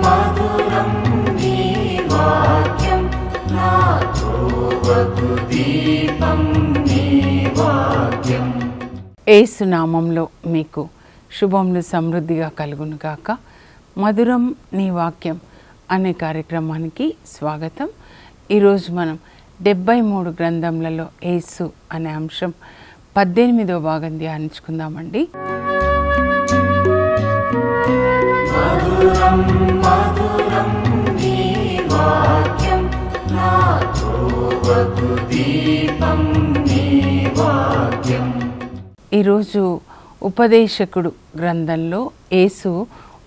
మధురం నీ వాక్యం నా త్రోవకు దీపం నీ వాక్యం. యేసు నామంలో మీకు శుభములు సమృద్ధిగా కలుగును గాక. మధురం నీ వాక్యం అనే కార్యక్రమానికి స్వాగతం. ఈరోజు మనం 73 గ్రంథములలో యేసు అనే అంశం 18వ భాగం ధ్యానించుకుందామండి. మధురం మధురం నీ వాక్యం నా త్రోవకు దీపం నీ వాక్యం. ఈరోజు ఉపదేశకుడు గ్రంథంలో యేసు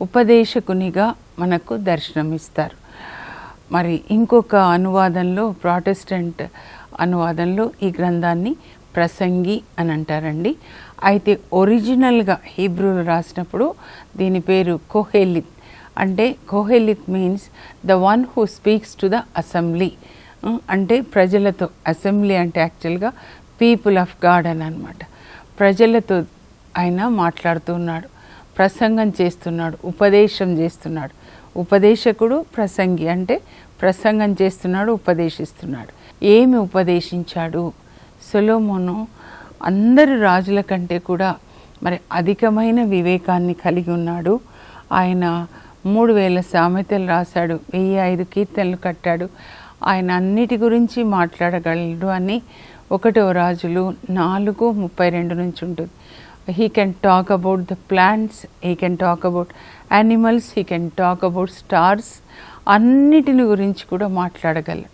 ఉపదేశకునిగా మనకు దర్శనమిస్తారు. మరి ఇంకొక అనువాదంలో, ప్రాటెస్టెంట్ అనువాదంలో ఈ గ్రంథాన్ని ప్రసంగి అని అంటారండి. అయితే ఒరిజినల్గా హీబ్రూలో రాసినప్పుడు దీని పేరు కోహెలిత్. అంటే Qoheleth means the one who speaks to the assembly. అంటే ప్రజలతో, అసెంబ్లీ అంటే యాక్చువల్గా పీపుల్ ఆఫ్ గాడ్ అని అనమాట. ప్రజలతో ఆయన మాట్లాడుతున్నాడు, ప్రసంగం చేస్తున్నాడు, ఉపదేశం చేస్తున్నాడు. ఉపదేశకుడు ప్రసంగి అంటే ప్రసంగం చేస్తున్నాడు, ఉపదేశిస్తున్నాడు. ఏమి ఉపదేశించాడు? సొలొమోను అందరు రాజుల కంటే కూడా మరి అధికమైన వివేకాన్ని కలిగి ఉన్నాడు. ఆయన 3000 సామెతలు రాశాడు, 1005 కీర్తనలు కట్టాడు. ఆయన అన్నిటి గురించి మాట్లాడగలడు అని 1వ రాజులు 4:32 నుంచి ఉంటుంది. He can talk about the plants, he can talk about animals, he can talk about stars. అన్నిటిని గురించి కూడా మాట్లాడగలడు.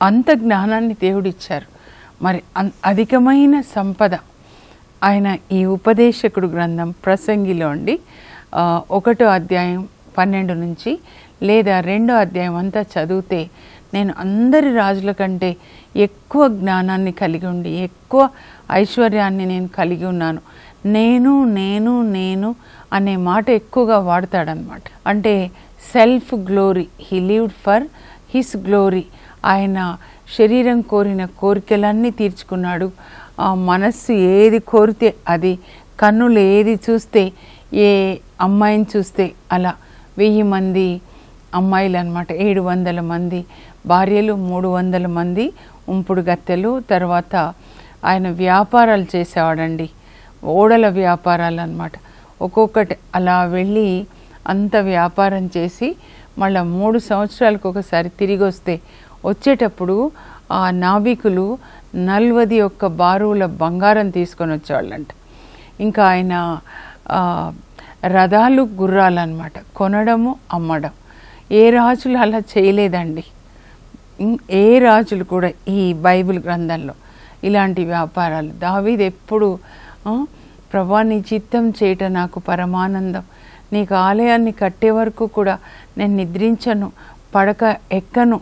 అంత జ్ఞానాన్ని దేవుడిచ్చారు. మరి అధికమైన సంపద ఆయన ఈ ఉపదేశకుడు గ్రంథం ప్రసంగిలో అండి 1వ అధ్యాయం 12 నుంచి లేదా 2వ అధ్యాయం అంతా చదివితే నేను అందరి రాజుల కంటే ఎక్కువ జ్ఞానాన్ని కలిగి ఉండి ఎక్కువ ఐశ్వర్యాన్ని నేను కలిగి ఉన్నాను. నేను నేను నేను అనే మాట ఎక్కువగా వాడతాడనమాట. అంటే self glory, he lived for his glory. ఆయన శరీరం కోరిన కోరికలన్నీ తీర్చుకున్నాడు. మనస్సు ఏది కోరితే అది, కన్నులు ఏది చూస్తే, ఏ అమ్మాయిని చూస్తే అలా 1000 మంది అమ్మాయిలు అనమాట, 700 మంది భార్యలు, 300 మంది ఉంపుడు గత్తెలు. తర్వాత ఆయన వ్యాపారాలు చేసేవాడండి, ఓడల వ్యాపారాలు అన్నమాట. ఒక్కొక్కటి అలా వెళ్ళి అంత వ్యాపారం చేసి మళ్ళీ 3 సంవత్సరాలకు ఒకసారి తిరిగి వచ్చేటప్పుడు ఆ నావికులు 41 బారువుల బంగారం తీసుకొని వచ్చేవాళ్ళంట. ఇంకా ఆయన రథాలు, గుర్రాలు అన్నమాట కొనడము, అమ్మడం. ఏ రాజులు అలా చేయలేదండి. ఏ రాజులు కూడా ఈ బైబిల్ గ్రంథంలో ఇలాంటి వ్యాపారాలు. దావీదు ఎప్పుడు ప్రభా నీ చిత్తం చేయట నాకు పరమానందం, నీకు ఆలయాన్ని కట్టే వరకు కూడా నేను నిద్రించను, పడక ఎక్కను,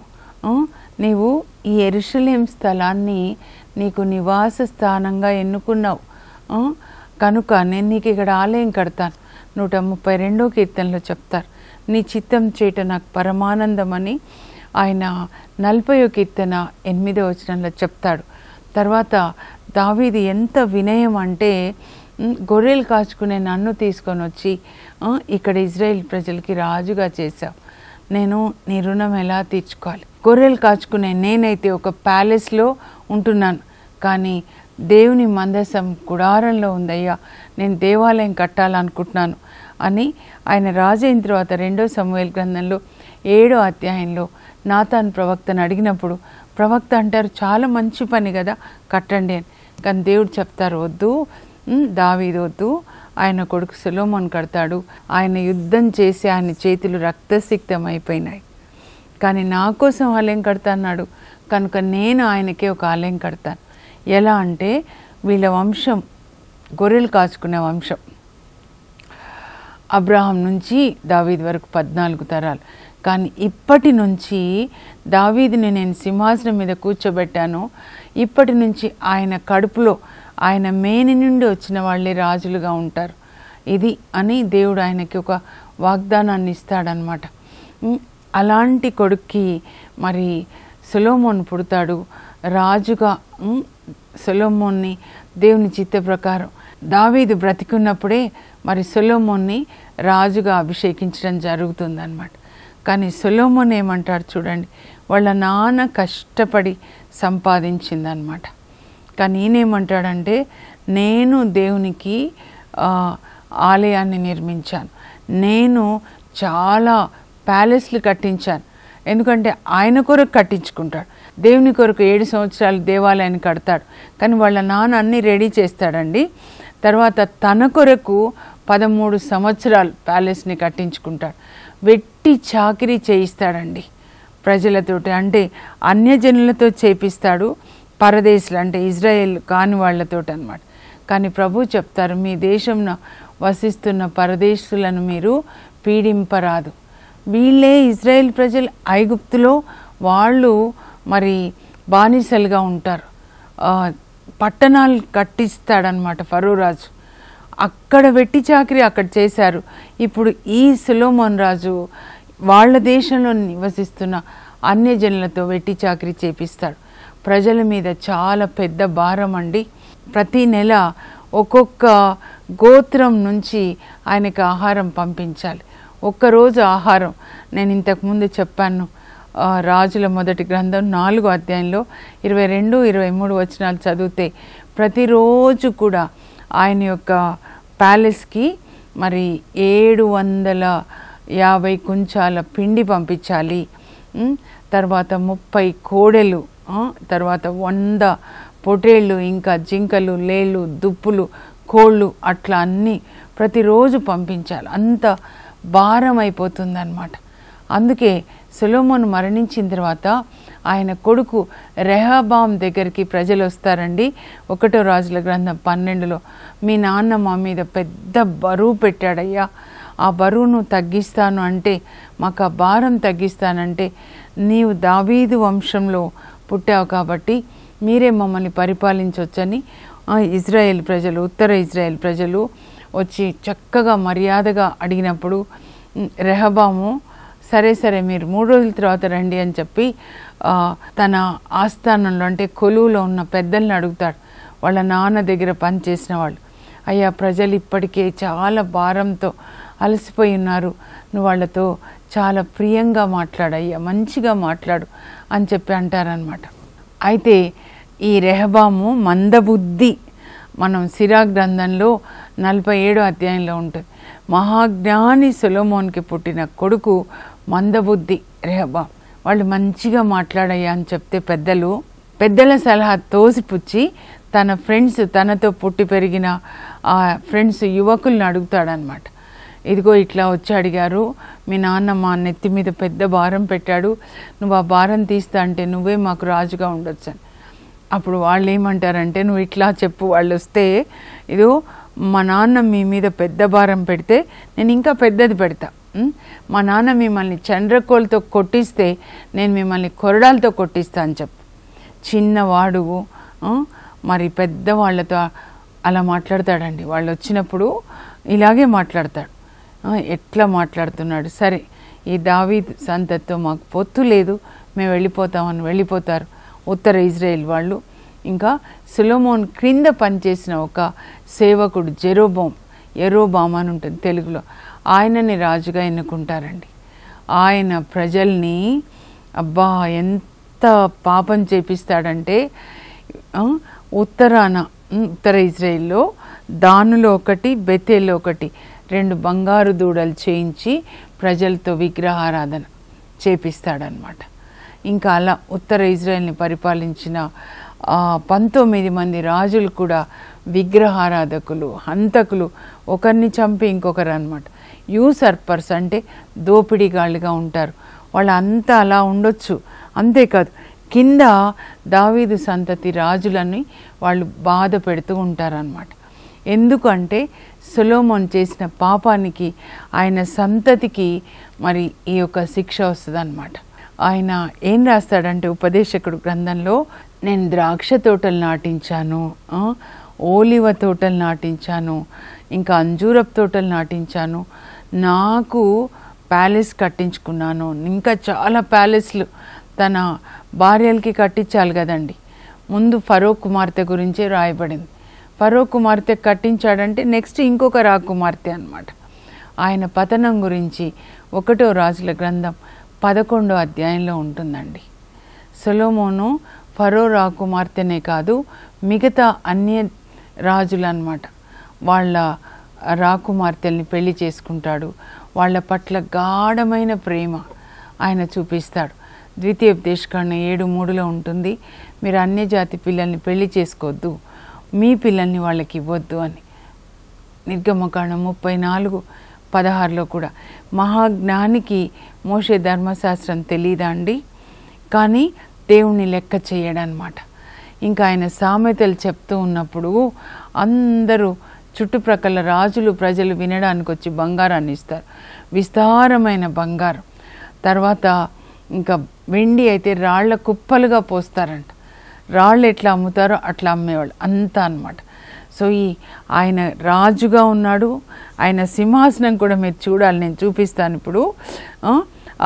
నీవు ఈ యెరూషలేం స్థలాన్ని నీకు నివాస స్థానంగా ఎన్నుకున్నావు కనుక నేను నీకు ఇక్కడ ఆలయం కడతాను. 132వ కీర్తనలో చెప్తారు, నీ చిత్తం చేయట నాకు పరమానందం అని. ఆయన 40వ కీర్తన 8వ వచనంలో చెప్తాడు. తర్వాత దావీదు ఎంత వినయం అంటే, గొర్రెలు కాచుకునే నన్ను తీసుకొని వచ్చి ఇక్కడ ఇజ్రాయెల్ ప్రజలకి రాజుగా చేశావు, నేను నీ రుణం ఎలా తీర్చుకోవాలి? గొర్రెలు కాచుకునే నేనైతే ఒక ప్యాలెస్లో ఉంటున్నాను, కానీ దేవుని మందసం గుడారంలో ఉందయ్యా, నేను దేవాలయం కట్టాలనుకుంటున్నాను అని ఆయన రాజు అయిన తర్వాత 2వ సమూయేలు గ్రంథంలో 7వ అధ్యాయంలో నాతాను ప్రవక్తను అడిగినప్పుడు ప్రవక్త అంటారు, చాలా మంచి పని కదా కట్టండి అని. కానీ దేవుడు చెప్తారు, వద్దు, దావీదు వద్దు, ఆయన కొడుకు సొలొమోను కడతాడు. ఆయన యుద్ధం చేసి ఆయన చేతులు రక్తసిక్తం అయిపోయినాయి, కానీ నా కోసం ఆలయం కడతా అన్నాడు కనుక నేను ఆయనకే ఒక ఆలయం కడతాను. ఎలా అంటే వీళ్ళ వంశం గొర్రెలు కాచుకునే వంశం, అబ్రహాం నుంచి దావీదు వరకు 14 తరాలు. కానీ ఇప్పటి నుంచి దావీదుని నేను సింహాసనం మీద కూర్చోబెట్టాను, ఇప్పటి నుంచి ఆయన కడుపులో ఆయన మేని నుండి వచ్చిన వాళ్ళే రాజులుగా ఉంటారు. ఇది అని దేవుడు ఆయనకి ఒక వాగ్దానాన్ని ఇస్తాడనమాట. అలాంటి కొడుక్కి మరి సొలొమోను పుడతాడు రాజుగా. సొలొమోన్ని దేవుని చిత్త ప్రకారం దావీదు బ్రతికున్నప్పుడే మరి సొలొమోన్ని రాజుగా అభిషేకించడం జరుగుతుందన్నమాట. కానీ సొలొమోన్ ఏమంటాడు చూడండి, వాళ్ళ నాన్న కష్టపడి సంపాదించిందనమాట. కానీ ఈయనేమంటాడంటే, నేను దేవునికి ఆలయాన్ని నిర్మించాను, నేను చాలా ప్యాలెస్లు కట్టించాను. ఎందుకంటే ఆయన కొరకు కట్టించుకుంటాడు, దేవుని కొరకు 7 సంవత్సరాలు దేవాలయాన్ని కడతాడు. కానీ వాళ్ళ నాన్న అన్నీ రెడీ చేస్తాడండి. తర్వాత తన కొరకు 13 సంవత్సరాలు ప్యాలెస్ని కట్టించుకుంటాడు. వెట్టి చాకిరీ చేయిస్తాడండి ప్రజలతోటి, అంటే అన్యజనులతో చేపిస్తాడు, పరదేశులు అంటే ఇజ్రాయేల్ కాని వాళ్ళతోటి అన్నమాట. కానీ ప్రభు చెప్తారు, మీ దేశంలో వసిస్తున్న పరదేశులను మీరు పీడింపరాదు. వీళ్ళే ఇజ్రాయేల్ ప్రజలు ఐగుప్తులో వాళ్ళు మరి బానిసలుగా ఉంటారు. పట్టణాలు కట్టిస్తాడనమాట ఫరో రాజు. అక్కడ వెట్టి చాకిరి అక్కడ చేశారు. ఇప్పుడు ఈ సొలొమోన్ రాజు వాళ్ళ దేశంలో నివసిస్తున్న అన్యజనులతో వెట్టి చాకిరి చేపిస్తాడు. ప్రజల మీద చాలా పెద్ద భారం అండి. ప్రతి నెల ఒక్కొక్క గోత్రం నుంచి ఆయనకు ఆహారం పంపించాలి. ఒక్కరోజు ఆహారం, నేను ఇంతకుముందు చెప్పాను, రాజుల మొదటి గ్రంథం 4వ అధ్యాయంలో 22, 23 వచనాలు చదివితే ప్రతిరోజు కూడా ఆయన యొక్క ప్యాలెస్కి మరి 750 కుంచాల పిండి పంపించాలి. తర్వాత 30 కోడెలు, తర్వాత 100 పొటేళ్ళు, ఇంకా జింకలు, లేళ్ళు, దుప్పులు, కోళ్ళు, అట్లా అన్నీ ప్రతిరోజు పంపించాలి. అంత భారం అయిపోతుందన్నమాట. అందుకే సొలొమోను మరణించిన తర్వాత ఆయన కొడుకు రెహబాం దగ్గరికి ప్రజలు వస్తారండి. 1వ రాజుల గ్రంథం 12లో, మీ నాన్న మా మీద పెద్ద బరువు పెట్టాడయ్యా, ఆ బరువును తగ్గిస్తాను అంటే, మాకు ఆ భారం తగ్గిస్తానంటే, నీవు దావీదు వంశంలో పుట్టావు కాబట్టి మీరే మమ్మల్ని పరిపాలించవచ్చని ఇజ్రాయేల్ ప్రజలు, ఉత్తర ఇజ్రాయేల్ ప్రజలు వచ్చి చక్కగా మర్యాదగా అడిగినప్పుడు రెహబాము సరే మీరు 3 రోజుల తర్వాత రండి అని చెప్పి తన ఆస్థానంలో అంటే కొలువులో ఉన్న పెద్దల్ని అడుగుతాడు. వాళ్ళ నాన్న దగ్గర పనిచేసిన వాళ్ళు, అయ్యా ప్రజలు ఇప్పటికే చాలా భారంతో అలసిపోయి ఉన్నారు, నువ్వు వాళ్ళతో చాలా ప్రియంగా మాట్లాడయ్యా, మంచిగా మాట్లాడు అని చెప్పి అంటారనమాట. అయితే ఈ రెహబాము మందబుద్ధి, మనం సిరా గ్రంథంలో 47వ అధ్యాయంలో ఉంటుంది. మహాజ్ఞాని సొలొమోన్కి పుట్టిన కొడుకు మందబుద్ధి రెహబాం. వాళ్ళు మంచిగా మాట్లాడయ్యా అని చెప్తే పెద్దల సలహా తోసిపుచ్చి తన ఫ్రెండ్స్, తనతో పుట్టి పెరిగిన ఆ ఫ్రెండ్స్ యువకుల్ని అడుగుతాడనమాట. ఇదిగో ఇట్లా వచ్చి అడిగారు, మీ నాన్న మా నెత్తి మీద పెద్ద భారం పెట్టాడు, నువ్వు ఆ భారం తీస్తా అంటే నువ్వే మాకు రాజుగా ఉండొచ్చు అని. అప్పుడు వాళ్ళు ఏమంటారంటే, నువ్వు ఇట్లా చెప్పు, వాళ్ళు వస్తే, ఇదో మా నాన్న మీ మీద పెద్ద భారం పెడితే నేను ఇంకా పెద్దది పెడతా, మా నాన్న మిమ్మల్ని చండ్రకోలతో కొట్టిస్తే నేను మిమ్మల్ని కొరడాలతో కొట్టిస్తా అని చెప్పు. చిన్నవాడు మరి పెద్దవాళ్ళతో అలా మాట్లాడతాడండి. వాళ్ళు వచ్చినప్పుడు ఇలాగే మాట్లాడతాడు. ఎట్లా మాట్లాడుతున్నాడు, సరే ఈ దావీదు సంతతితో మాకు పొత్తు లేదు, మేము వెళ్ళిపోతామని వెళ్ళిపోతారు ఉత్తర ఇజ్రాయేల్ వాళ్ళు. ఇంకా సొలొమోన్ క్రింద పనిచేసిన ఒక సేవకుడు యెరోబాం అని ఉంటుంది తెలుగులో, ఆయనని రాజుగా ఎన్నుకుంటారండి. ఆయన ప్రజల్ని అబ్బా ఎంత పాపం చేపిస్తాడంటే, ఉత్తర ఇజ్రాయిల్లో దానులో ఒకటి, బెతేల్లో ఒకటి 2 బంగారు దూడలు చేయించి ప్రజలతో విగ్రహారాధన చేపిస్తాడనమాట. ఇంకా అలా ఉత్తర ఇజ్రాయిల్ని పరిపాలించిన 19 మంది రాజులు కూడా విగ్రహారాధకులు, హంతకులు, ఒకరిని చంపి ఇంకొకరు అనమాట. యూసర్పర్స్ అంటే దోపిడీగాళ్ళుగా ఉంటారు. వాళ్ళంతా అలా ఉండొచ్చు. అంతేకాదు, కింద దావీదు సంతతి రాజులని వాళ్ళు బాధ పెడుతూ ఉంటారనమాట. ఎందుకంటే సొలొమోన్ చేసిన పాపానికి ఆయన సంతతికి మరి ఈ యొక్క శిక్ష వస్తుందన్నమాట. ఆయన ఏం రాస్తాడంటే ఉపదేశకుడు గ్రంథంలో, నేను ద్రాక్ష తోటలు నాటించాను, ఓలివ తోటలు నాటించాను, ఇంకా అంజూరపు తోటలు నాటించాను, నాకు ప్యాలెస్ కట్టించుకున్నాను, ఇంకా చాలా ప్యాలెస్లు తన భార్యలకి కట్టించాలి కదండి. ముందు ఫరో కుమార్తె గురించే రాయబడింది. ఫరో కుమార్తె కట్టించాడంటే నెక్స్ట్ ఇంకొక రాకుమార్తె అనమాట. ఆయన పతనం గురించి 1వ రాజుల గ్రంథం 11వ అధ్యాయంలో ఉంటుందండి. సొలొమోను ఫరో రాకుమార్తెనే కాదు, మిగతా అన్య రాజులు అన్నమాట, వాళ్ళ రాకుమార్తెల్ని పెళ్లి చేసుకుంటాడు. వాళ్ళ పట్ల గాఢమైన ప్రేమ ఆయన చూపిస్తాడు. ద్వితీయోపదేశకాండం 7:3లో ఉంటుంది, మీరు అన్యజాతి పిల్లల్ని పెళ్లి చేసుకోవద్దు, మీ పిల్లల్ని వాళ్ళకి ఇవ్వద్దు అని. నిర్గమకాండం 34:16లో కూడా. మహాజ్ఞానికి మోషే ధర్మశాస్త్రం తెలీదా అండి? కానీ దేవుణ్ణి లెక్క చేయడనమాట. ఇంకా ఆయన సామెతలు చెప్తూ ఉన్నప్పుడు అందరూ చుట్టుప్రక్కల రాజులు ప్రజలు వినడానికి వచ్చి బంగారాన్ని ఇస్తారు, విస్తారమైన బంగారం. తర్వాత ఇంకా వెండి అయితే రాళ్ల కుప్పలుగా పోస్తారంట. రాళ్ళు ఎట్లా అమ్ముతారో అట్లా అమ్మేవాళ్ళు అంతా అన్నమాట. సో ఆయన రాజుగా ఉన్నాడు. ఆయన సింహాసనం కూడా మీరు చూడాలి, నేను చూపిస్తాను ఇప్పుడు.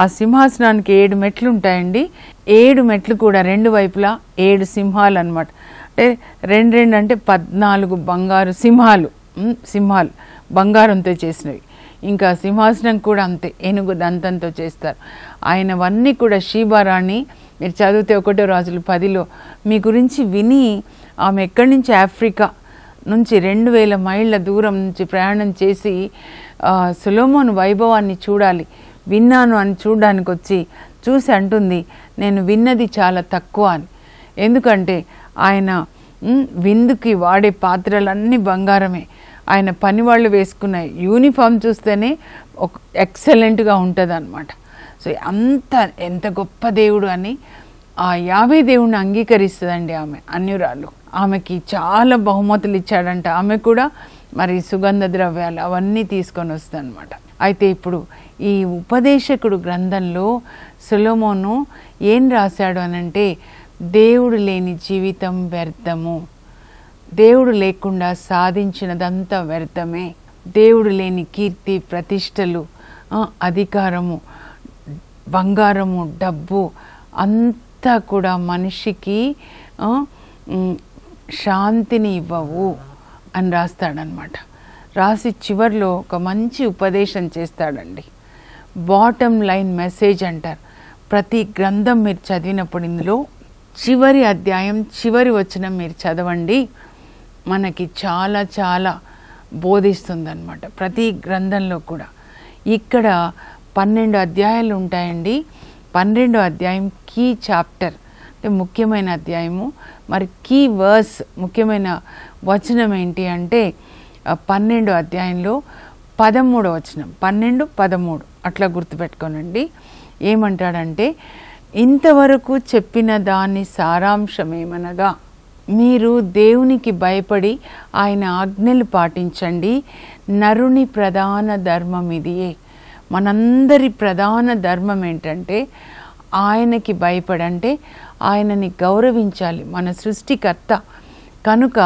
ఆ సింహాసనానికి 7 మెట్లు ఉంటాయండి. 7 మెట్లు కూడా 2 వైపులా 7 సింహాలు అన్నమాట. అంటే 2 అంటే 14 బంగారు సింహాలు బంగారంతో చేసినవి. ఇంకా సింహాసనం కూడా అంతే, ఏనుగు దంతంతో చేస్తారు. ఆయనవన్నీ కూడా షీబారాణి మీరు చదివితే 1వ రాజులు 10లో మీ గురించి విని, ఆమె ఎక్కడి నుంచి ఆఫ్రికా నుంచి 2000 మైళ్ళ దూరం నుంచి ప్రయాణం చేసి సొలొమోను వైభవాన్ని చూడాలి విన్నాను అని చూడడానికి వచ్చి చూసి అంటుంది, నేను విన్నది చాలా తక్కువ అని. ఎందుకంటే ఆయన విందుకి వాడే పాత్రలన్నీ బంగారమే. ఆయన పనివాళ్ళు వేసుకున్న యూనిఫామ్ చూస్తేనే ఒక ఎక్సలెంట్గా ఉంటుంది అన్నమాట. సో ఎంత గొప్ప దేవుడు అని ఆ యావే దేవుడిని అంగీకరిస్తుందండి ఆమె, అన్యురాలు. ఆమెకి చాలా బహుమతులు ఇచ్చాడంట. ఆమె కూడా మరి సుగంధ ద్రవ్యాలు అవన్నీ తీసుకొని వస్తాయన్నమాట. అయితే ఇప్పుడు ఈ ఉపదేశకుడు గ్రంథంలో సొలొమోను ఏం రాశాడు అనంటే, దేవుడు లేని జీవితం వ్యర్థము, దేవుడు లేకుండా సాధించినదంతా వ్యర్థమే, దేవుడు లేని కీర్తి ప్రతిష్టలు, అధికారము, బంగారము, డబ్బు అంతా కూడా మనిషికి శాంతిని ఇవ్వవు అని రాస్తాడనమాట. రాసి చివరిలో ఒక మంచి ఉపదేశం చేస్తాడండి. బాటమ్ లైన్ మెసేజ్ అంటారు. ప్రతి గ్రంథం మీరు చదివినప్పుడు ఇందులో చివరి అధ్యాయం చివరి వచనం మీరు చదవండి, మనకి చాలా చాలా బోధిస్తుందన్నమాట. ప్రతి గ్రంథంలో కూడా. ఇక్కడ 12 అధ్యాయాలు ఉంటాయండి. 12వ అధ్యాయం కీ చాప్టర్, అంటే ముఖ్యమైన అధ్యాయము. మరి కీ వర్స్, ముఖ్యమైన వచనం ఏంటి అంటే 12వ అధ్యాయంలో 13వ వచనం, 12, 13 అట్లా గుర్తుపెట్టుకోనండి. ఏమంటాడంటే, ఇంతవరకు చెప్పిన దాని సారాంశం ఏమనగా, మీరు దేవునికి భయపడి ఆయన ఆజ్ఞలు పాటించండి. నరుని ప్రధాన ధర్మం ఇదియే. మనందరి ప్రధాన ధర్మం ఏంటంటే ఆయనకి భయపడంటే ఆయనని గౌరవించాలి. మన సృష్టికర్త కనుక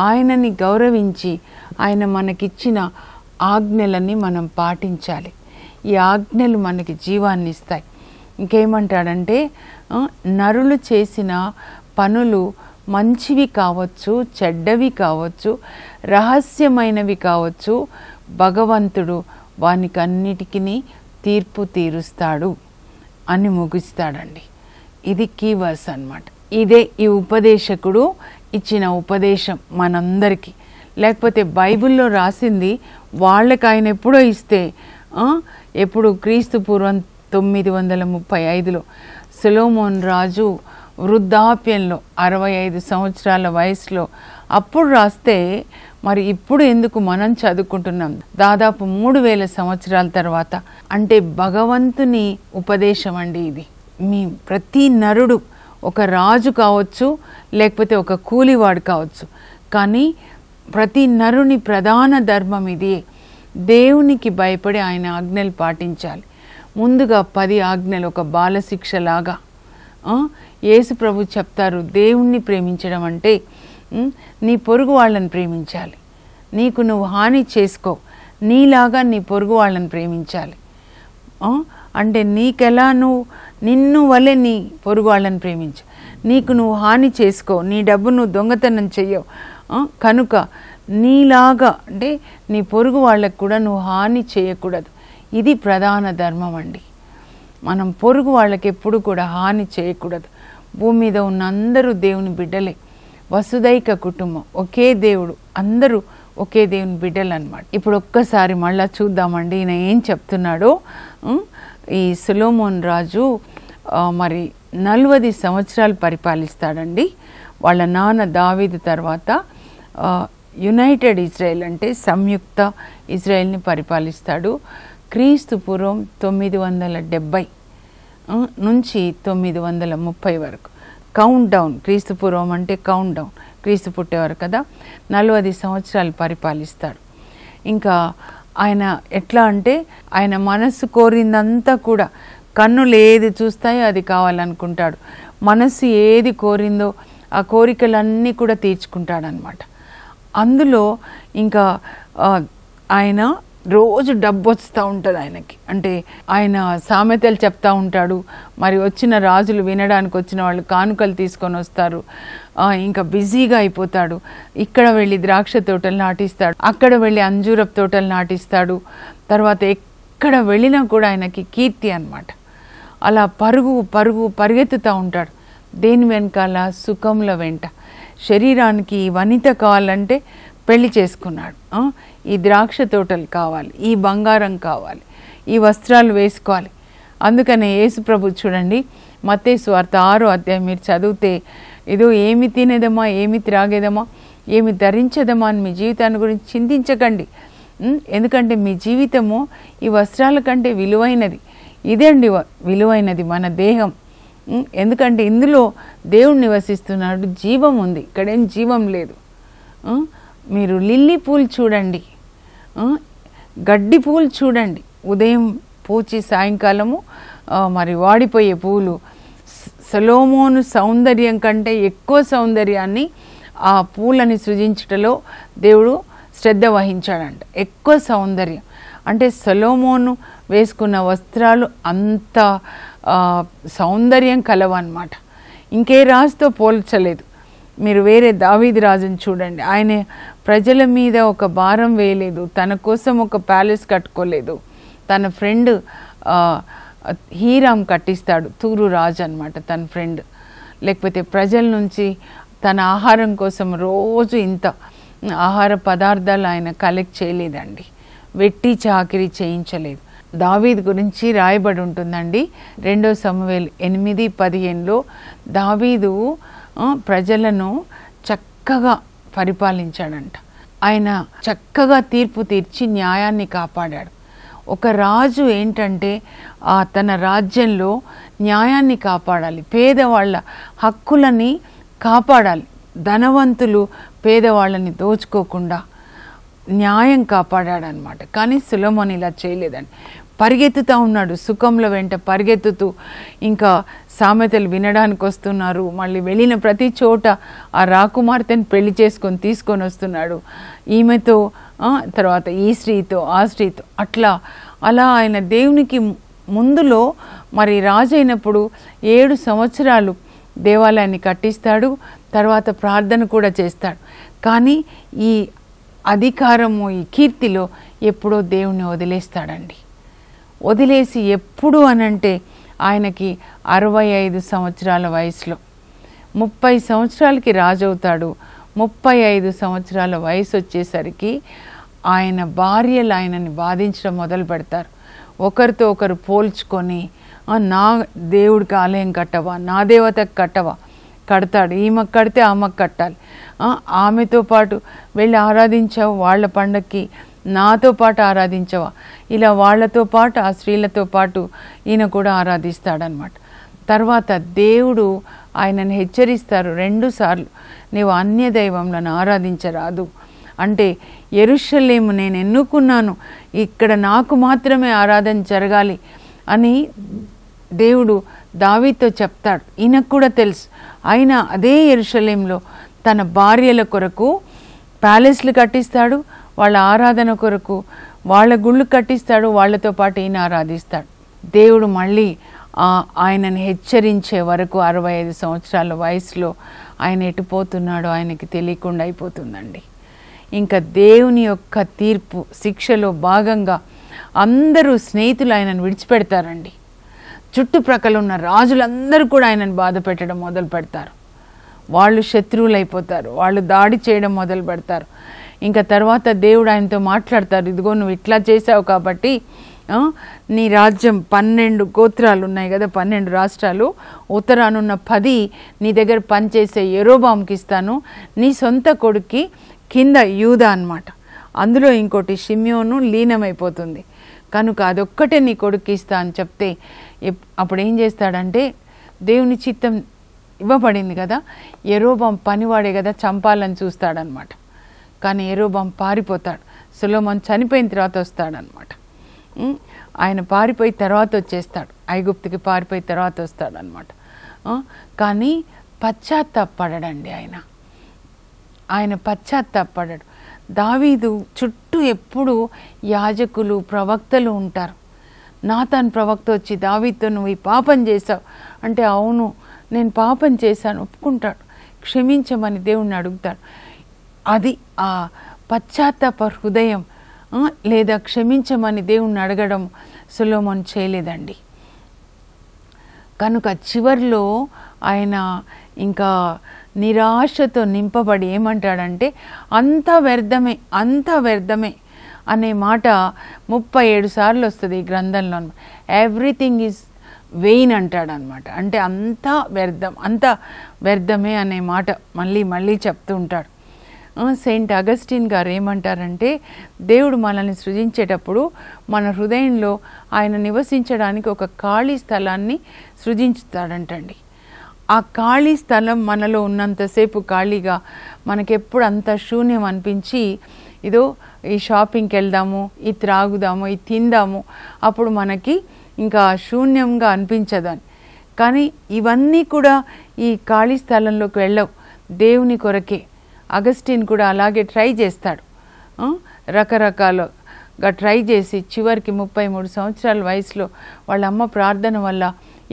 ఆయనని గౌరవించి ఆయన మనకిచ్చిన ఆజ్ఞలని మనం పాటించాలి. ఈ ఆజ్ఞలు మనకి జీవాన్ని ఇస్తాయి. ఇంకేమంటాడంటే, నరులు చేసిన పనులు మంచివి కావచ్చు, చెడ్డవి కావచ్చు, రహస్యమైనవి కావచ్చు, భగవంతుడు వానికన్నిటికీ తీర్పు తీరుస్తాడు అని ముగిస్తాడండి. ఇది కీవర్స్ అన్నమాట. ఇదే ఈ ఉపదేశకుడు ఇచ్చిన ఉపదేశం మనందరికీ. లేకపోతే బైబిల్లో రాసింది వాళ్ళకి ఆయన ఎప్పుడో ఇస్తే, ఎప్పుడు క్రీస్తు పూర్వం 935లో సొలొమోన్ రాజు వృద్ధాప్యంలో 65 సంవత్సరాల వయసులో అప్పుడు రాస్తే, మరి ఇప్పుడు ఎందుకు మనం చదువుకుంటున్నాం దాదాపు 3000 సంవత్సరాల తర్వాత? అంటే భగవంతుని ఉపదేశం అండి ఇది. మీ ప్రతి నరుడు ఒక రాజు కావచ్చు, లేకపోతే ఒక కూలివాడు కావచ్చు, కానీ ప్రతి నరుని ప్రధాన ధర్మం ఇది. దేవునికి భయపడి ఆయన ఆజ్ఞలు పాటించాలి. ముందుగా 10 ఆజ్ఞలు ఒక బాలశిక్షలాగా. యేసు ప్రభు చెప్తారు, దేవుణ్ణి ప్రేమించడం అంటే నీ పొరుగు వాళ్ళని ప్రేమించాలి, నీకు నువ్వు హాని చేసుకో, నీలాగా నీ పొరుగు వాళ్ళని ప్రేమించాలి. అంటే నీకెలా నిన్ను వలె నీ పొరుగు వాళ్ళని ప్రేమించు, నీకు నువ్వు హాని చేసుకో, నీ డబ్బు నువ్వు దొంగతనం చెయ్యవు, కనుక నీలాగా అంటే నీ పొరుగు వాళ్ళకు కూడా నువ్వు హాని చేయకూడదు. ఇది ప్రధాన ధర్మం అండి. మనం పొరుగు వాళ్ళకి ఎప్పుడు కూడా హాని చేయకూడదు. భూమి మీద ఉన్న అందరూ దేవుని బిడ్డలే, వసుదైక కుటుంబం, ఒకే దేవుడు, అందరూ ఒకే దేవుని బిడ్డలు అన్నమాట. ఇప్పుడు ఒక్కసారి మళ్ళా చూద్దామండి ఈయన ఏం చెప్తున్నాడో. ఈ సొలొమోన్ రాజు మరి 40 సంవత్సరాలు పరిపాలిస్తాడండి. వాళ్ళ నాన్న దావీదు తర్వాత యునైటెడ్ ఇజ్రాయెల్ అంటే సంయుక్త ఇజ్రాయెల్ని పరిపాలిస్తాడు. క్రీస్తు పూర్వం 970 నుంచి 930 వరకు కౌంట్ డౌన్. క్రీస్తు పూర్వం అంటే కౌంట్ డౌన్, క్రీస్తు పుట్టేవారు కదా. 40 సంవత్సరాలు పరిపాలిస్తాడు. ఇంకా ఆయన ఎట్లా అంటే ఆయన మనస్సు కోరిందంతా కూడా, కన్నులు ఏది చూస్తాయో అది కావాలనుకుంటాడు. మనస్సు ఏది కోరిందో ఆ కోరికలన్నీ కూడా తీర్చుకుంటాడనమాట. అందులో ఇంకా ఆయన రోజు డబ్బు వస్తూ ఉంటుంది ఆయనకి. అంటే ఆయన సామెతలు చెప్తూ ఉంటాడు. మరి వచ్చిన రాజులు వినడానికి వచ్చిన వాళ్ళు కానుకలు తీసుకొని వస్తారు. ఇంకా బిజీగా అయిపోతాడు. ఇక్కడ వెళ్ళి ద్రాక్ష తోటలు నాటిస్తాడు, అక్కడ వెళ్ళి అంజూరపు తోటలు నాటిస్తాడు. తర్వాత ఎక్కడ వెళ్ళినా కూడా ఆయనకి కీర్తి అన్నమాట. అలా పరిగెత్తుతూ ఉంటాడు. దేని వెనకాల? సుఖంల వెంట. శరీరానికి వనిత కావాలంటే పెళ్లి చేసుకున్నాడు. ఈ ద్రాక్ష తోటలు కావాలి, ఈ బంగారం కావాలి, ఈ వస్త్రాలు వేసుకోవాలి. అందుకనే యేసు ప్రభు చూడండి, మత్తయి సువార్త 6వ అధ్యాయం మీరు చదివితే, ఏదో ఏమి తినేదమా, ఏమి త్రాగేదమా, ఏమి ధరించేదమా అని మీ జీవితాన్ని గురించి చింతించకండి. ఎందుకంటే మీ జీవితము ఈ వస్త్రాల కంటే విలువైనది. ఇదే అండి విలువైనది, మన దేహం. ఎందుకంటే ఇందులో దేవుడు నివసిస్తున్నాడు, జీవం ఉంది. ఇక్కడేం జీవం లేదు. మీరు లిల్లీ పూలు చూడండి, గడ్డి పూలు చూడండి, ఉదయం పూచి సాయంకాలము మరి వాడిపోయే పూలు. సొలొమోను సౌందర్యం కంటే ఎక్కువ సౌందర్యాన్ని ఆ పూలని సృజించుటలో దేవుడు శ్రద్ధ వహించాడంట. ఎక్కువ సౌందర్యం అంటే సొలొమోను వేసుకున్న వస్త్రాలు అంత సౌందర్యం కలవన్నమాట. ఇంకే రాజుతో పోల్చలేదు. మీరు వేరే దావీదు రాజుని చూడండి, ఆయన ప్రజల మీద ఒక భారం వేయలేదు, తన కోసం ఒక ప్యాలెస్ కట్టుకోలేదు. తన ఫ్రెండ్ హీరామ్ కట్టిస్తాడు, తూరు రాజు అనమాట తన ఫ్రెండ్. లేకపోతే ప్రజల నుంచి తన ఆహారం కోసం రోజు ఇంత ఆహార పదార్థాలు ఆయన కలెక్ట్ చేయలేదండి, వెట్టి చాకిరీ చేయించలేదు. దావీదు గురించి రాయబడి ఉంటుందండి 2 సమూయేలు 8:15లో. దావీదు ప్రజలను చక్కగా పరిపాలించాడంట. ఆయన చక్కగా తీర్పు తీర్చి న్యాయాన్ని కాపాడాడు. ఒక రాజు ఏంటంటే తన రాజ్యంలో న్యాయాన్ని కాపాడాలి, పేదవాళ్ళ హక్కులని కాపాడాలి. ధనవంతులు పేదవాళ్ళని దోచుకోకుండా న్యాయం కాపాడాడనమాట. కానీ సొలొమోను ఇలా చేయలేదండి. పరిగెత్తుతూ ఉన్నాడు, సుఖంలో వెంట పరిగెత్తుతూ. ఇంకా సామెతలు వినడానికి వస్తున్నారు. మళ్ళీ వెళ్ళిన ప్రతి చోట ఆ రాకుమార్తెను పెళ్లి చేసుకొని తీసుకొని వస్తున్నాడు. ఈమెతో తర్వాత ఈ స్త్రీతో ఆ స్త్రీతో అలా ఆయన దేవునికి ముందులో మరి రాజు అయినప్పుడు 7 సంవత్సరాలు దేవాలయాన్ని కట్టిస్తాడు. తర్వాత ప్రార్థన కూడా చేస్తాడు. కానీ ఈ అధికారము, ఈ కీర్తిలో ఎప్పుడో దేవుణ్ణి వదిలేస్తాడండి. వదిలేసి ఎప్పుడు అనంటే ఆయనకి 65 సంవత్సరాల వయసులో, 30 సంవత్సరాలకి రాజు అవుతాడు. 35 సంవత్సరాల వయసు వచ్చేసరికి ఆయన భార్యలు ఆయనని బాధించడం మొదలు పెడతారు. ఒకరితో ఒకరు పోల్చుకొని, నా దేవుడికి ఆలయం కట్టవా, నా దేవతకు కట్టవా, కడతాడు. ఈమెకు కడితే ఆమెకు కట్టాలి, ఆమెతో పాటు వెళ్ళి ఆరాధించావు వాళ్ళ పండక్కి, నాతో పాటు ఆరాధించవా, ఇలా వాళ్ళతో పాటు ఆ స్త్రీలతో పాటు ఈయన కూడా ఆరాధిస్తాడనమాట. తర్వాత దేవుడు ఆయనను హెచ్చరిస్తారు 2 సార్లు, నీవు అన్య దైవంలను ఆరాధించరాదు. అంటే యెరూషలేము నేను ఎన్నుకున్నాను, ఇక్కడ నాకు మాత్రమే ఆరాధన జరగాలి అని దేవుడు దావీదుతో చెప్తాడు. ఈయనకు కూడా తెలుసు. అయినా అదే యెరూషలేములో తన భార్యల కొరకు ప్యాలెస్లు కట్టిస్తాడు, వాళ్ళ ఆరాధన కొరకు వాళ్ళ గుళ్ళు కట్టిస్తాడు, వాళ్ళతో పాటు ఈయన ఆరాధిస్తాడు. దేవుడు మళ్ళీ ఆయనను హెచ్చరించే వరకు 65 సంవత్సరాల వయసులో ఆయన ఎటుపోతున్నాడో ఆయనకి తెలియకుండా అయిపోతుందండి. ఇంకా దేవుని యొక్క తీర్పు శిక్షలో భాగంగా అందరూ స్నేహితులు ఆయనను విడిచిపెడతారండి. చుట్టుప్రక్కల ఉన్న రాజులందరూ కూడా ఆయనను బాధ పెట్టడం మొదలు పెడతారు. వాళ్ళు శత్రువులు అయిపోతారు, వాళ్ళు దాడి చేయడం మొదలు పెడతారు. ఇంకా తర్వాత దేవుడు ఆయనతో మాట్లాడతారు, ఇదిగో నువ్వు ఇట్లా చేసావు కాబట్టి నీ రాజ్యం 12 గోత్రాలు ఉన్నాయి కదా, 12 రాష్ట్రాలు, ఉత్తరానున్న 10 నీ దగ్గర పనిచేసే యెరోబాముకి ఇస్తాను, నీ సొంత కొడుక్కి కింద యూదా అన్నమాట, అందులో ఇంకోటి షిమ్యోను లీనమైపోతుంది, కనుక అదొక్కటే నీ కొడుక్కి ఇస్తా అని చెప్తే అప్పుడు ఏం చేస్తాడంటే, దేవుని చిత్తం ఇవ్వబడింది కదా, యెరోబాము పనివాడే కదా, చంపాలని చూస్తాడనమాట. కానీ యెరోబాము పారిపోతాడు. సొలొమోను చనిపోయిన తర్వాత వస్తాడనమాట. ఆయన పారిపోయి తర్వాత వచ్చేస్తాడు, ఐగుప్తుకి పారిపోయి తర్వాత వస్తాడు అనమాట. కానీ పశ్చాత్తాపడడండి ఆయన పశ్చాత్తాపడడు. దావీదు చుట్టూ ఎప్పుడు యాజకులు ప్రవక్తలు ఉంటారు. నాతాన్ ప్రవక్త వచ్చి దావీదుతో నువ్వు ఈ పాపం చేశావు అంటే, అవును నేను పాపం చేశాను ఒప్పుకుంటాడు, క్షమించమని దేవుణ్ణి అడుగుతాడు. అది ఆ పశ్చాత్తాప హృదయం లేదా క్షమించమని దేవుణ్ణి అడగడం సొలొమోను చేయలేదండి. కనుక చివర్లో ఆయన ఇంకా నిరాశతో నింపబడి ఏమంటాడంటే, అంతా వ్యర్థమే అనే మాట 37 సార్లు వస్తుంది ఈ గ్రంథంలో. ఎవ్రీథింగ్ ఈజ్ వెయిన్ అంటాడనమాట. అంటే అంతా వ్యర్థమే అనే మాట మళ్ళీ చెప్తూ ఉంటాడు. సెయింట్ అగస్టిన్ గారు ఏమంటారంటే, దేవుడు మనల్ని సృజించేటప్పుడు మన హృదయంలో ఆయన నివసించడానికి ఒక ఖాళీ స్థలాన్ని సృజించుతాడంటండి. ఆ ఖాళీ స్థలం మనలో ఉన్నంతసేపు ఖాళీగా మనకెప్పుడు అంత శూన్యం అనిపించి, ఇదో ఈ షాపింగ్కి వెళ్దాము, ఇది త్రాగుదాము, ఇది తిందాము, అప్పుడు మనకి ఇంకా శూన్యంగా అనిపించదని. కానీ ఇవన్నీ కూడా ఈ ఖాళీ స్థలంలోకి వెళ్ళవు, దేవుని కొరకే. అగస్టిన్ కూడా అలాగే ట్రై చేస్తాడు, రకరకాలుగా ట్రై చేసి చివరికి 33 సంవత్సరాల వయసులో వాళ్ళ అమ్మ ప్రార్థన వల్ల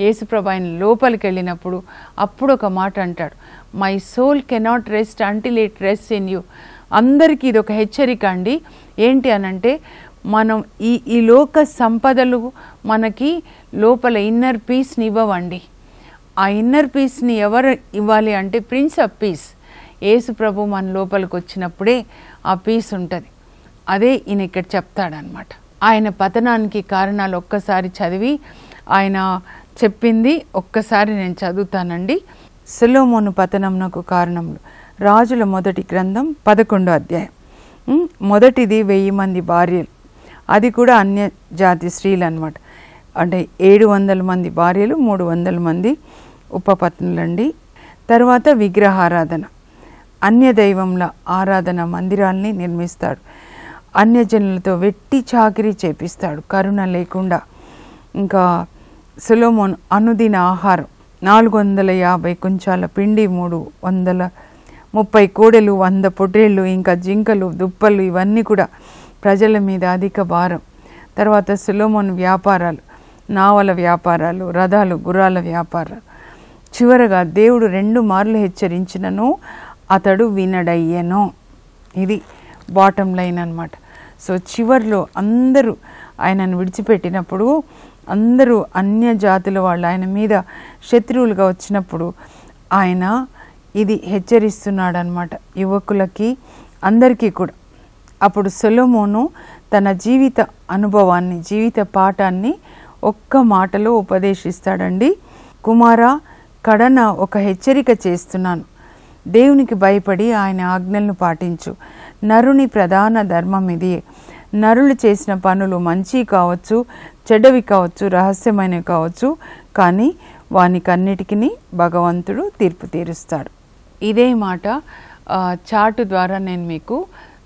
యేసుప్రభు ఆయన లోపలికి వెళ్ళినప్పుడు అప్పుడు ఒక మాట అంటాడు, my soul cannot rest until it rest in you. అందరికీ ఇది ఒక హెచ్చరిక అండి. ఏంటి అనంటే, మనం ఈ లోక సంపదలు మనకి లోపల ఇన్నర్ పీస్ని ఇవ్వవండి. ఆ ఇన్నర్ పీస్ని ఎవరు ఇవ్వాలి అంటే, ప్రిన్స్ ఆఫ్ పీస్ యేసు ప్రభు మన లోపలికి వచ్చినప్పుడే ఆ పీస్ ఉంటుంది. అదే ఈయన ఇక్కడ చెప్తాడనమాట. ఆయన పతనానికి కారణాలు ఒక్కసారి చదివి ఆయన చెప్పింది ఒక్కసారి నేను చదువుతానండి. సొలొమోను పతనమునకు కారణములు. రాజుల మొదటి గ్రంథం 11వ అధ్యాయం. మొదటిది 1000 మంది భార్యలు, అది కూడా అన్య జాతి స్త్రీలు అనమాట. అంటే 700 మంది భార్యలు, 300 మంది ఉపపత్నులండి. తర్వాత విగ్రహారాధన, అన్య దైవంల ఆరాధన మందిరాల్ని నిర్మిస్తాడు. అన్యజనులతో వెట్టి చాకిరీ చేపిస్తాడు కరుణ లేకుండా. ఇంకా సొలొమోను అనుదిన ఆహారం 450 కుంచాల పిండి, 330 కోడెలు, 100 పొట్టేళ్ళు, ఇంకా జింకలు, దుప్పలు, ఇవన్నీ కూడా ప్రజల మీద అధిక భారం. తర్వాత సొలొమోను వ్యాపారాలు, నావల వ్యాపారాలు, రథాలు, గుర్రాల వ్యాపారాలు. చివరగా దేవుడు 2 మార్లు హెచ్చరించినను అతడు వినడయ్యెను. ఇది బాటమ్ లైన్ అన్నమాట. సో చివర్లో అందరూ ఆయనను విడిచిపెట్టినప్పుడు, అందరూ అన్య జాతుల వాళ్ళు ఆయన మీద శత్రువులుగా వచ్చినప్పుడు ఆయన ఇది హెచ్చరిస్తున్నాడు అనమాట యువకులకి, అందరికీ కూడా. అప్పుడు సొలొమోను తన జీవిత అనుభవాన్ని, జీవిత పాఠాన్ని ఒక్క మాటలో ఉపదేశిస్తాడండి. కుమారా, కడన ఒక హెచ్చరిక చేస్తున్నాను, దేవునికి భయపడి ఆయన ఆజ్ఞలను పాటించు. నరుని ప్రధాన ధర్మం ఇది. నరులు చేసిన పనులు మంచి కావచ్చు, చెడ్డవి కావచ్చు, రహస్యమైనవి కావచ్చు, కానీ వానికన్నిటికీ భగవంతుడు తీర్పు తీరుస్తాడు. ఇదే మాట చాటు ద్వారా నేను మీకు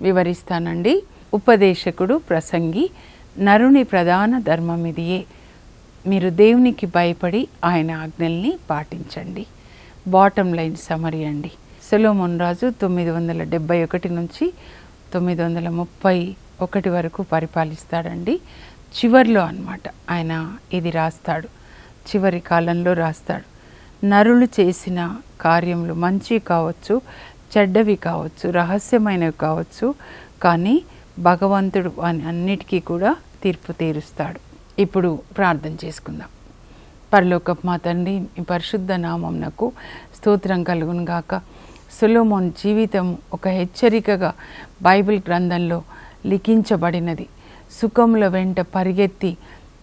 వివరిస్తానండి. ఉపదేశకుడు ప్రసంగి, నరుని ప్రధాన ధర్మం ఇదియే, మీరు దేవునికి భయపడి ఆయన ఆజ్ఞల్ని పాటించండి. బాటమ్ లైన్ సమరీ అండి. సొలొమోను రాజు 971 నుంచి 931 వరకు పరిపాలిస్తాడండి. చివర్లో అన్నమాట ఆయన ఇది రాస్తాడు, చివరి కాలంలో రాస్తాడు. నరులు చేసిన కార్యములు మంచి కావచ్చు, చెడ్డవి కావచ్చు, రహస్యమైనవి కావచ్చు, కానీ భగవంతుడు అన్నిటికీ కూడా తీర్పు తీరుస్తాడు. ఇప్పుడు ప్రార్థన చేసుకుందాం. పరలోకపు మా తండ్రి, మీ పరిశుద్ధ నామమునకు స్తోత్రం కలుగును గాక. సొలొమోన్ జీవితం ఒక హెచ్చరికగా బైబిల్ గ్రంథంలో లిఖించబడినది. సుఖముల వెంట పరిగెత్తి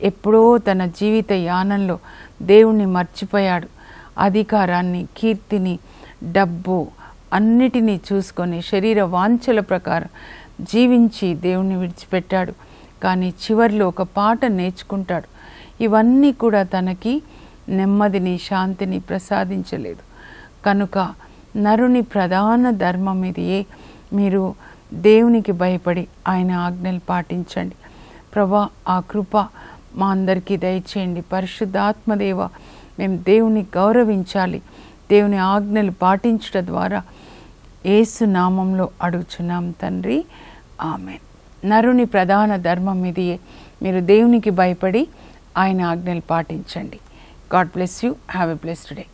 ఎప్పుడో తన జీవిత యానంలో దేవుణ్ణి మర్చిపోయాడు. అధికారాన్ని, కీర్తిని, డబ్బు అన్నిటినీ చూసుకొని శరీర వాంఛల ప్రకారం జీవించి దేవుణ్ణి విడిచిపెట్టాడు. కానీ చివరిలో ఒక పాట నేర్చుకుంటాడు. ఇవన్నీ కూడా తనకి నెమ్మదిని, శాంతిని ప్రసాదించలేదు. కనుక నరుని ప్రధాన ధర్మం ఇదియే, మీరు దేవునికి భయపడి ఆయన ఆజ్ఞలు పాటించండి. ప్రభా, ఆ కృప మా అందరికీ దయచేయండి. పరిశుద్ధాత్మదేవ, మేము దేవుని గౌరవించాలి. దేవుని ఆజ్ఞలు పాటించడం ద్వారా యేసు నామంలో అడుగుచున్నాం తండ్రి, ఆమెన్. నరుని ప్రధాన ధర్మం ఇదియే, మీరు దేవునికి భయపడి ఆయన ఆజ్ఞలు పాటించండి. God bless you. Have a blessed day.